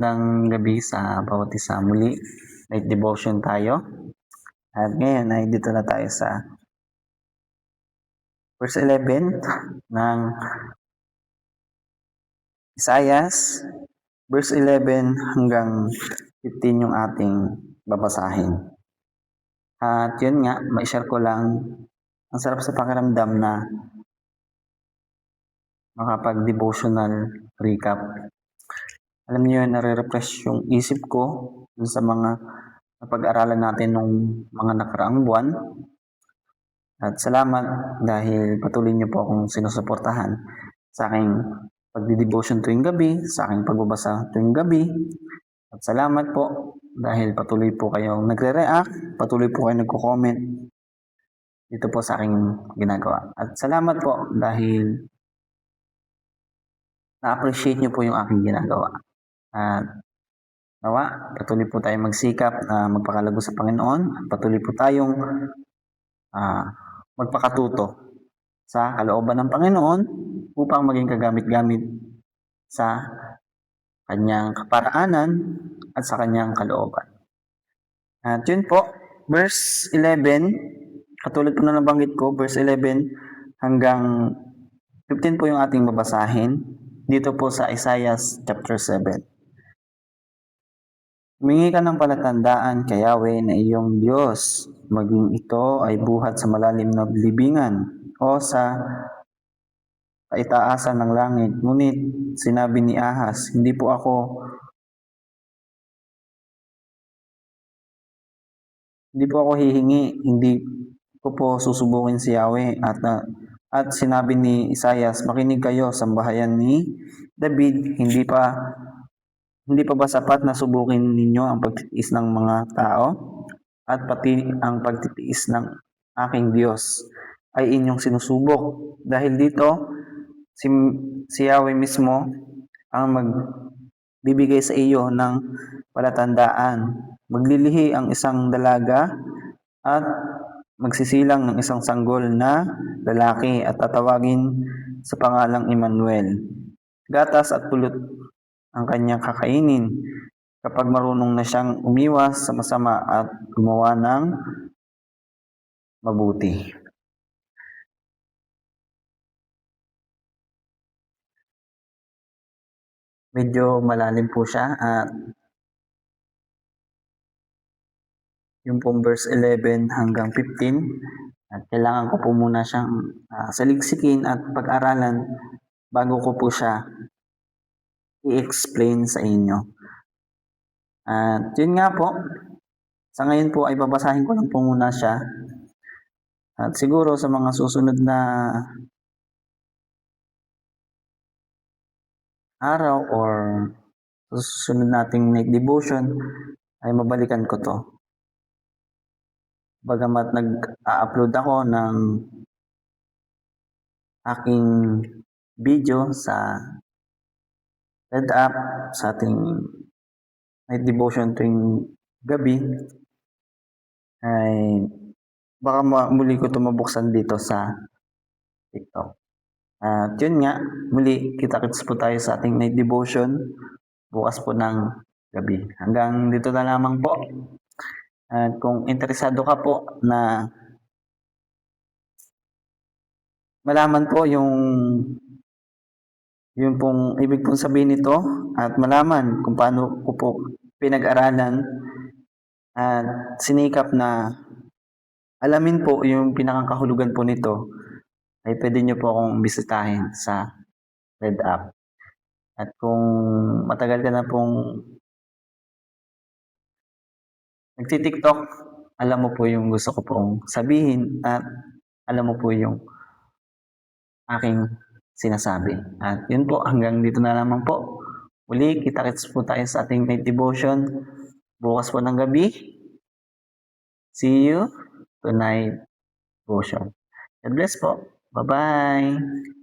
ng gabi sa bawat isa. Muli, night devotion tayo. At ngayon ay dito na tayo sa verse 11 ng Isaias, verse 11 hanggang 15 yung ating babasahin. At yun nga, ma-share ko lang, ang sarap sa pakiramdam na makapag-devotional recap. Alam niyo, nare-refresh yung isip ko sa mga napag-aralan natin nung mga nakaraang buwan. At salamat dahil patuloy niyo po akong sinusuportahan sa aking pagdi-devotion tuwing gabi, sa aking pagbabasa tuwing gabi. At salamat po dahil patuloy po kayong nagre-react, patuloy po kayong nagko-comment dito po sa aking ginagawa. At salamat po dahil na-appreciate niyo po yung aking ginagawa. At nawa, patuloy po tayong magsikap na magpakalago sa Panginoon at patuloy po tayong magpakatuto sa kalooban ng Panginoon upang maging kagamit-gamit sa kanyang kaparaanan at sa kanyang kalooban. At yun po, verse 11, katulad po na nabanggit ko, verse 11 hanggang 15 po yung ating babasahin dito po sa Isaiah chapter 7. Humingi ka ng palatandaan kay Yahweh na iyong Diyos, maging ito ay buhat sa malalim na libingan o sa kaitaasan ng langit. Ngunit sinabi ni Ahaz, hindi po ako hihingi, hindi ko po susubukin si Yahweh. At sinabi ni Isaias, makinig kayo, sambahayan ni David, hindi pa ba sapat na subukin ninyo ang pagtitiis ng mga tao? At pati ang pagtitiis ng aking Diyos ay inyong sinusubok. Dahil dito, si Yahweh mismo ang magbibigay sa iyo ng palatandaan. Maglilihi ang isang dalaga at magsisilang ng isang sanggol na lalaki at tatawagin sa pangalang Emmanuel. Gatas at pulot ang kanyang kakainin kapag marunong na siyang umiwas sa masama at gumawa ng mabuti. Medyo malalim po siya at yung pong verse 11 hanggang 15 at kailangan ko po muna siyang saliksikin at pag-aralan bago ko po siya i-explain sa inyo. At yun nga po, sa ngayon po ay babasahin ko lang po muna siya. At siguro sa mga susunod na araw or susunod nating night devotion ay mabalikan ko to. Bagamat nag-upload ako ng aking video sa Red App sa ating night devotion tuwing gabi, ay baka muli ko ito mabuksan dito sa TikTok. At yun nga, muli kita-kits po tayo sa ating night devotion bukas po ng gabi. Hanggang dito na lamang po. At kung interesado ka po na malaman po yung pong ibig pong sabihin nito at malaman kung paano ko po pinag-aralan at sinikap na alamin po yung pinakakahulugan po nito, ay pwede nyo po akong bisitahin sa Red App. At kung matagal ka na pong nagti-TikTok, alam mo po yung gusto ko pong sabihin at alam mo po yung aking sinasabi. At yun po, hanggang dito na lamang po. Uli, kita-kits po tayo sa ating night devotion bukas po ng gabi. See you tonight devotion. God bless po. Bye-bye.